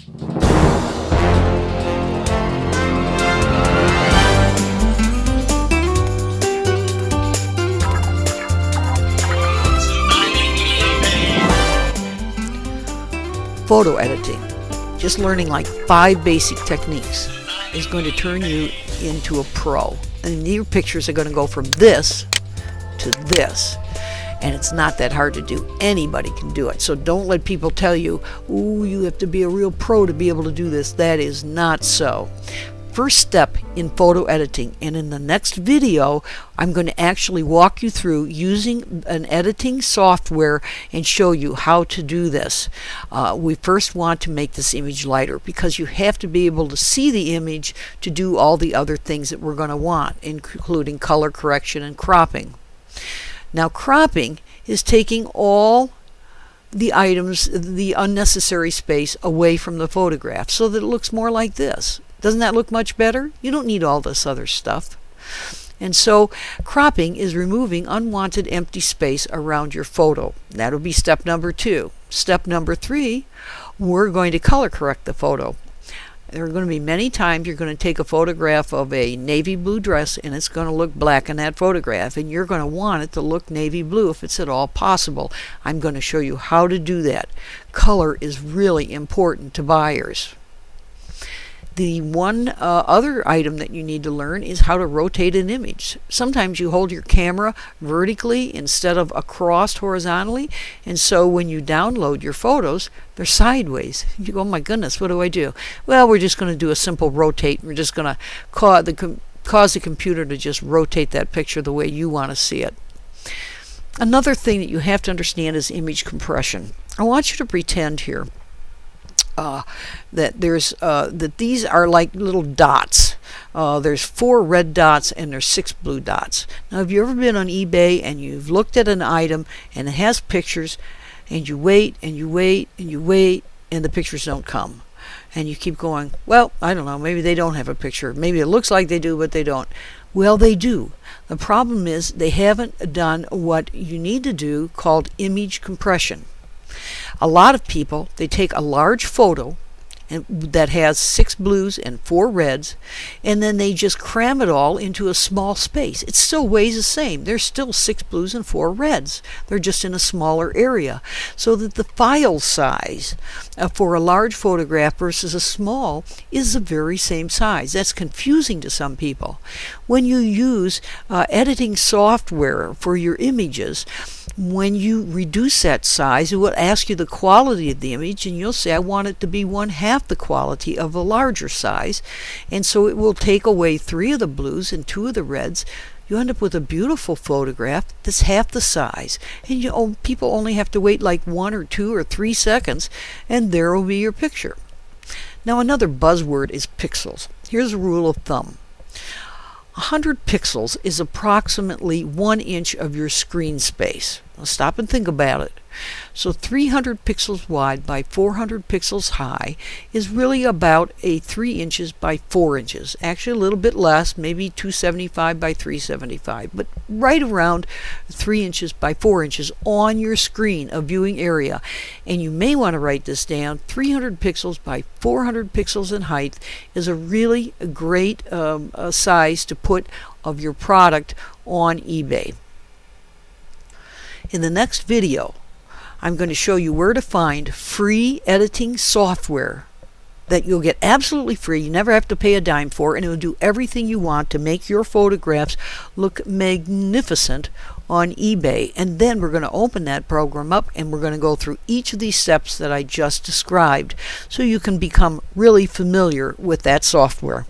Photo editing, just learning like 5 basic techniques, is going to turn you into a pro. And your pictures are going to go from this to this. And it's not that hard to do. Anybody can do it. So don't let people tell you, ooh, you have to be a real pro to be able to do this. That is not so. First step in photo editing, and in the next video I'm going to actually walk you through using an editing software and show you how to do this. We first want to make this image lighter because you have to be able to see the image to do all the other things that we're going to want, including color correction and cropping. Now, cropping is taking all the items, the unnecessary space away from the photograph so that it looks more like this. Doesn't that look much better? You don't need all this other stuff. And so cropping is removing unwanted empty space around your photo. That'll be step number 2. Step number 3, we're going to color correct the photo. There are going to be many times you're going to take a photograph of a navy blue dress and it's going to look black in that photograph, and you're going to want it to look navy blue if it's at all possible. I'm going to show you how to do that. Color is really important to buyers. The one other item that you need to learn is how to rotate an image. Sometimes you hold your camera vertically instead of across horizontally, and so when you download your photos, they're sideways. You go, oh my goodness, what do I do? Well, we're just going to do a simple rotate. We're just going to cause the computer to just rotate that picture the way you want to see it. Another thing that you have to understand is image compression. I want you to pretend here that these are like little dots. There's 4 red dots and there's 6 blue dots. Now, have you ever been on eBay and you've looked at an item and it has pictures, and you wait and you wait and you wait and the pictures don't come? And you keep going, well, I don't know, maybe they don't have a picture. Maybe it looks like they do, but they don't. Well, they do. The problem is they haven't done what you need to do, called image compression. A lot of people, they take a large photo that has 6 blues and 4 reds, and then they just cram it all into a small space. It still weighs the same. There's still 6 blues and 4 reds. They're just in a smaller area. So that the file size for a large photograph versus a small is the very same size. That's confusing to some people. When you use editing software for your images, when you reduce that size, it will ask you the quality of the image, and you'll say, I want it to be 1/2 the quality of a larger size, and so it will take away 3 of the blues and 2 of the reds. You end up with a beautiful photograph that's half the size, and people only have to wait like 1 or 2 or 3 seconds, and there will be your picture. Now, another buzzword is pixels. Here's a rule of thumb. 100 pixels is approximately 1 inch of your screen space. Now stop and think about it. So 300 pixels wide by 400 pixels high is really about a 3 inches by 4 inches. Actually a little bit less, maybe 275 by 375, but right around 3 inches by 4 inches on your screen, a viewing area. And you may want to write this down. 300 pixels by 400 pixels in height is a really great size to put of your product on eBay. In the next video, I'm going to show you where to find free editing software that you'll get absolutely free. You never have to pay a dime for, and it will do everything you want to make your photographs look magnificent on eBay. And then we're going to open that program up and we're going to go through each of these steps that I just described so you can become really familiar with that software.